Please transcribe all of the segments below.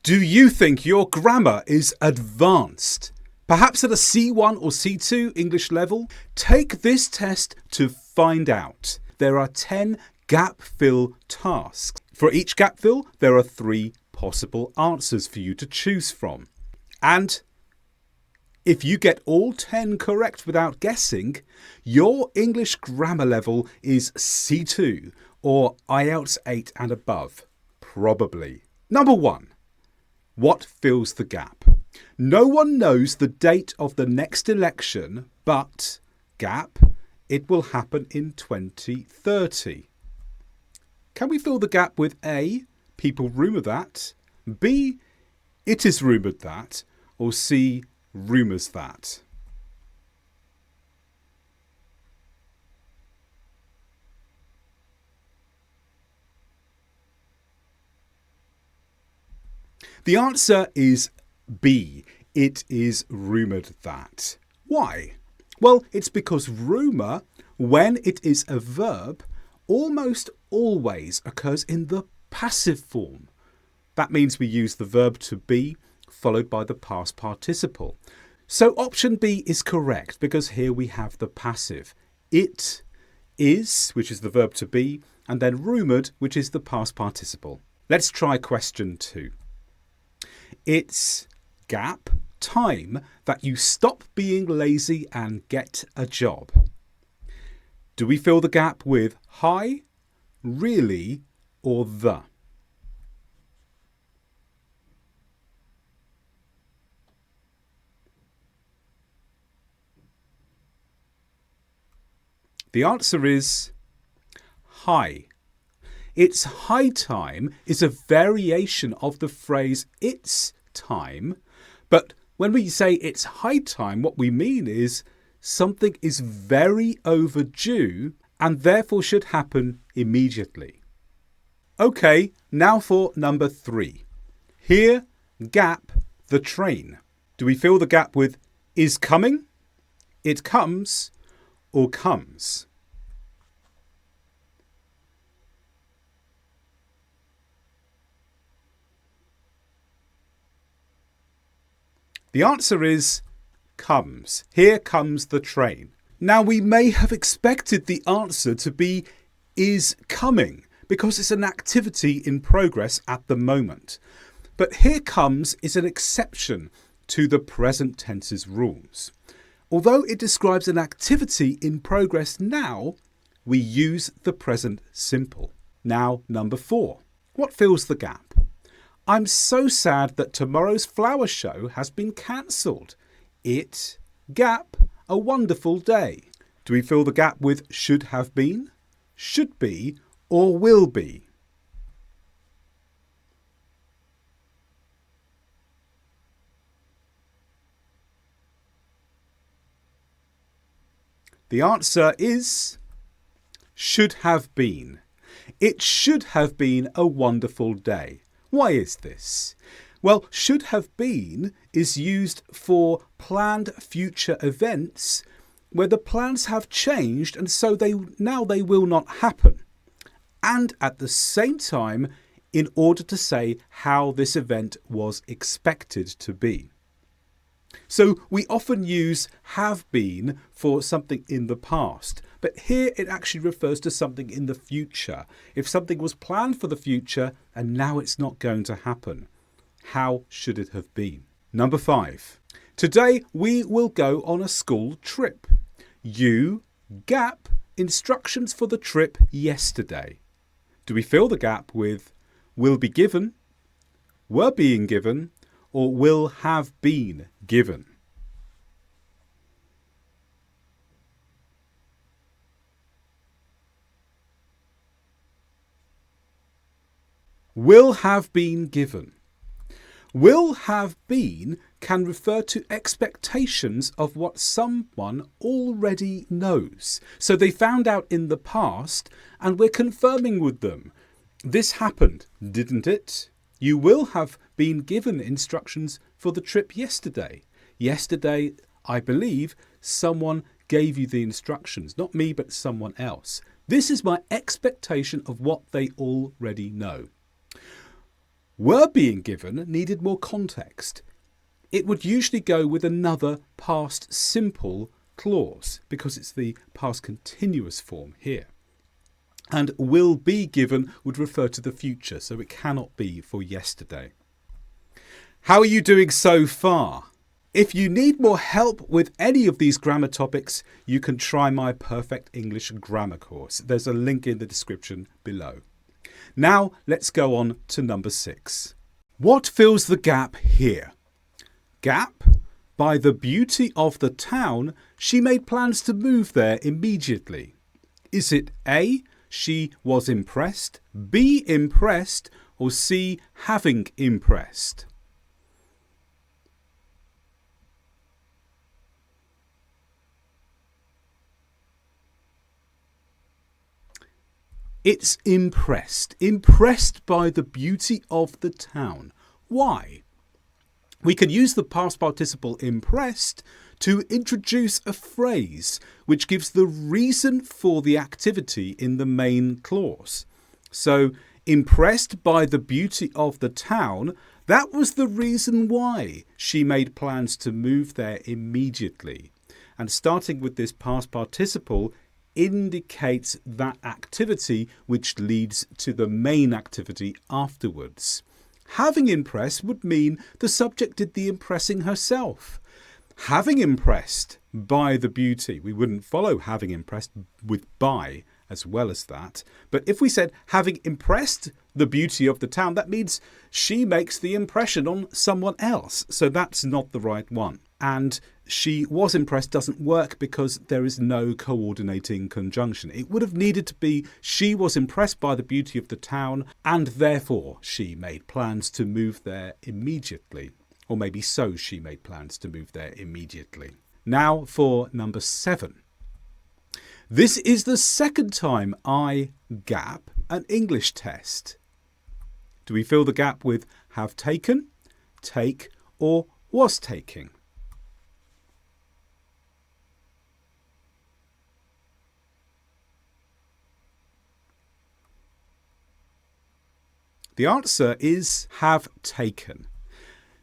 Do you think your grammar is advanced? Perhaps at a C1 or C2 English level? Take this test to find out. There are 10 gap fill tasks. For each gap fill, there are 3 possible answers for you to choose from. And if you get all 10 correct without guessing, your English grammar level is C2 or IELTS 8 and above. Probably. Number 1. What fills the gap? No one knows the date of the next election, but gap, it will happen in 2030. Can we fill the gap with A, people rumour that, B, it is rumoured that, or C, rumours that? The answer is B. It is rumoured that. Why? Well, it's because rumour, when it is a verb, almost always occurs in the passive form. That means we use the verb to be followed by the past participle. So option B is correct because here we have the passive. It is, which is the verb to be, and then rumoured, which is the past participle. Let's try question 2. It's gap time that you stop being lazy and get a job. Do we fill the gap with hi, really, or the? The answer is hi. It's high time is a variation of the phrase it's time, but when we say it's high time, what we mean is something is very overdue and therefore should happen immediately. Okay, now for number 3. Here, gap, the train. Do we fill the gap with is coming, it comes, or comes? The answer is comes. Here comes the train. Now we may have expected the answer to be is coming because it's an activity in progress at the moment. But here comes is an exception to the present tense's rules. Although it describes an activity in progress now, we use the present simple. Now number 4. What fills the gap? I'm so sad that tomorrow's flower show has been cancelled. It, gap, a wonderful day. Do we fill the gap with should have been, should be, or will be? The answer is should have been. It should have been a wonderful day. Why is this? Well, should have been is used for planned future events where the plans have changed and so they will not happen. And at the same time, in order to say how this event was expected to be. So we often use have been for something in the past, but here it actually refers to something in the future. If something was planned for the future and now it's not going to happen, how should it have been? Number 5. Today we will go on a school trip. You, gap, instructions for the trip yesterday. Do we fill the gap with will be given, were being given, or will have been given? Will have been given. Will have been can refer to expectations of what someone already knows. So they found out in the past and we're confirming with them. This happened, didn't it? You will have been given instructions for the trip yesterday. Yesterday, I believe, someone gave you the instructions. Not me, but someone else. This is my expectation of what they already know. were being given needed more context. It would usually go with another past simple clause because it's the past continuous form here. And will be given would refer to the future, so it cannot be for yesterday. How are you doing so far? If you need more help with any of these grammar topics, you can try my Perfect English Grammar course. There's a link in the description below. Now let's go on to number 6. What fills the gap here? Gap. By the beauty of the town, she made plans to move there immediately. Is it A, she was impressed, B, impressed, or C, having impressed? It's impressed. Impressed by the beauty of the town. Why? We can use the past participle impressed to introduce a phrase which gives the reason for the activity in the main clause. So, impressed by the beauty of the town, that was the reason why she made plans to move there immediately. And starting with this past participle indicates that activity which leads to the main activity afterwards. Having impressed would mean the subject did the impressing herself. Having impressed by the beauty, we wouldn't follow having impressed with by as well as that. But if we said having impressed the beauty of the town, that means she makes the impression on someone else. So that's not the right one. And she was impressed doesn't work because there is no coordinating conjunction. It would have needed to be she was impressed by the beauty of the town and therefore she made plans to move there immediately. Or maybe so she made plans to move there immediately. Now for number 7. This is the second time I gap an English test. Do we fill the gap with have taken, take, or was taking? The answer is have taken.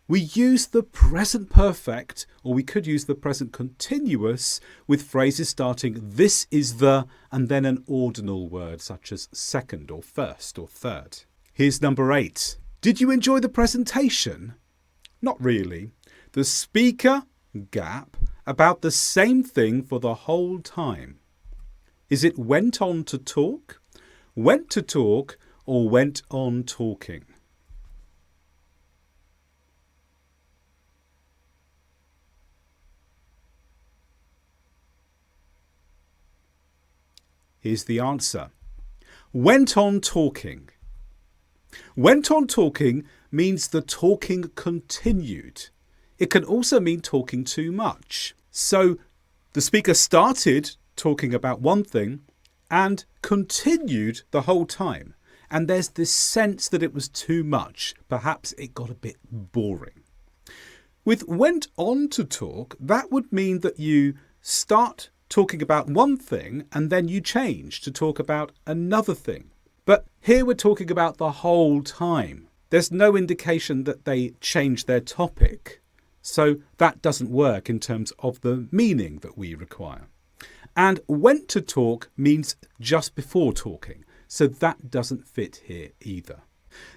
We use the present perfect, or we could use the present continuous with phrases starting this is the and then an ordinal word such as second or first or third. Here's number 8. Did you enjoy the presentation? Not really. The speaker gap about the same thing for the whole time. Is it went on to talk, went to talk, or went on talking? Here's the answer. Went on talking. Went on talking means the talking continued. It can also mean talking too much. So the speaker started talking about one thing and continued the whole time. And there's this sense that it was too much. Perhaps it got a bit boring. With went on to talk, that would mean that you start talking about one thing and then you change to talk about another thing. But here we're talking about the whole time. There's no indication that they changed their topic. So that doesn't work in terms of the meaning that we require. And went to talk means just before talking. So that doesn't fit here either.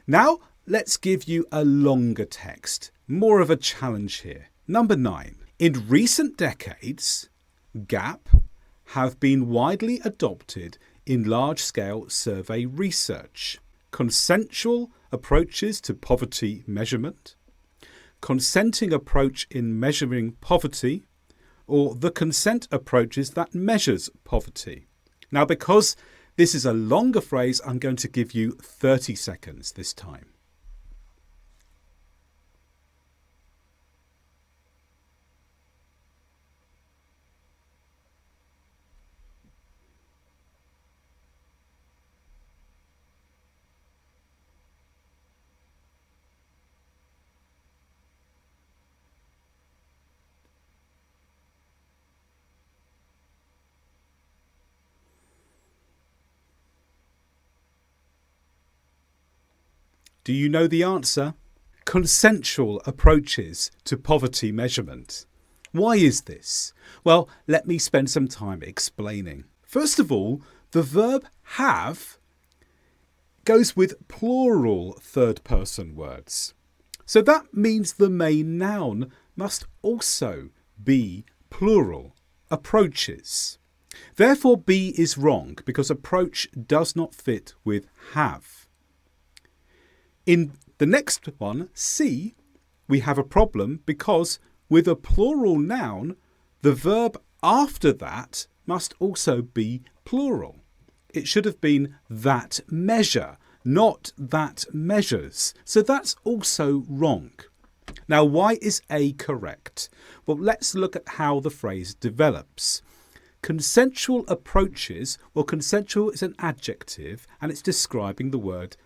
Now let's give you a longer text. More of a challenge here. Number 9. In recent decades, gap have been widely adopted in large-scale survey research. Consensual approaches to poverty measurement, consenting approach in measuring poverty, or the consent approaches that measures poverty. Now, because this is a longer phrase, I'm going to give you 30 seconds this time. Do you know the answer? Consensual approaches to poverty measurement. Why is this? Well, let me spend some time explaining. First of all, the verb have goes with plural third-person words. So that means the main noun must also be plural, approaches. Therefore, B is wrong because approach does not fit with have. In the next one, C, we have a problem because with a plural noun, the verb after that must also be plural. It should have been that measure, not that measures. So that's also wrong. Now, why is A correct? Well, let's look at how the phrase develops. Consensual approaches, well, consensual is an adjective and it's describing the word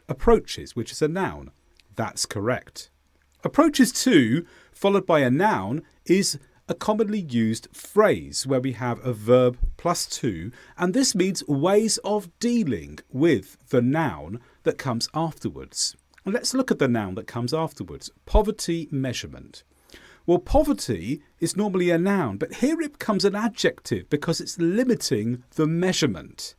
approaches, which is a noun. That's correct. Approaches to, followed by a noun, is a commonly used phrase where we have a verb plus to, and this means ways of dealing with the noun that comes afterwards. And let's look at the noun that comes afterwards. Poverty measurement. Well, poverty is normally a noun, but here it becomes an adjective because it's limiting the measurement.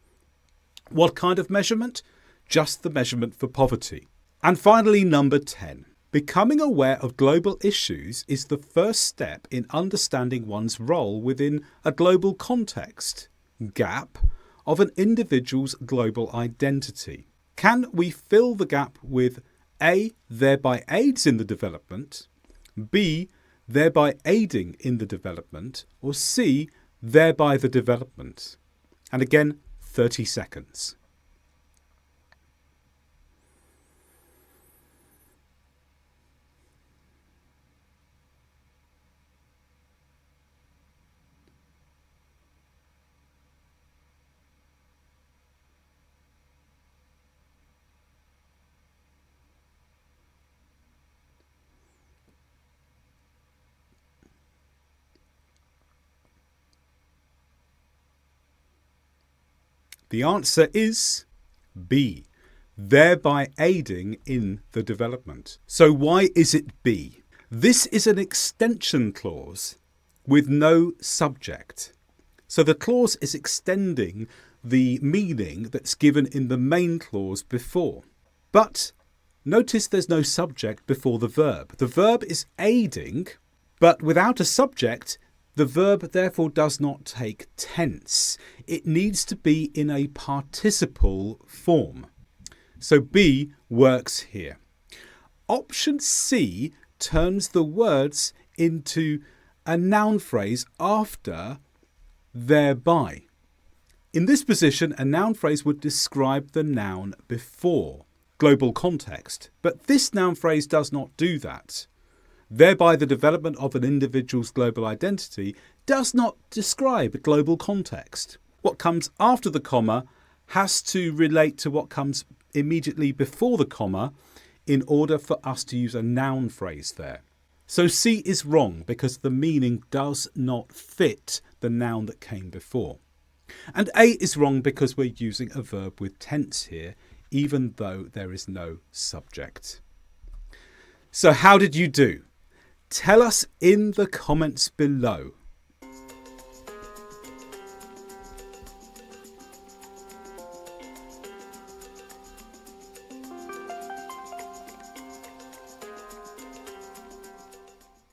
What kind of measurement? Just the measurement for poverty. And finally, number 10. Becoming aware of global issues is the first step in understanding one's role within a global context, gap, of an individual's global identity. Can we fill the gap with A, thereby aids in the development, B, thereby aiding in the development, or C, thereby the development? And again, 30 seconds. The answer is B, thereby aiding in the development. So why is it B? This is an extension clause with no subject. So the clause is extending the meaning that's given in the main clause before. But notice there's no subject before the verb. The verb is aiding, but without a subject, the verb therefore does not take tense. It needs to be in a participle form. So B works here. Option C turns the words into a noun phrase after thereby. In this position, a noun phrase would describe the noun before, global context. But this noun phrase does not do that. Thereby the development of an individual's global identity does not describe global context. What comes after the comma has to relate to what comes immediately before the comma in order for us to use a noun phrase there. So C is wrong because the meaning does not fit the noun that came before. And A is wrong because we're using a verb with tense here, even though there is no subject. So how did you do? Tell us in the comments below.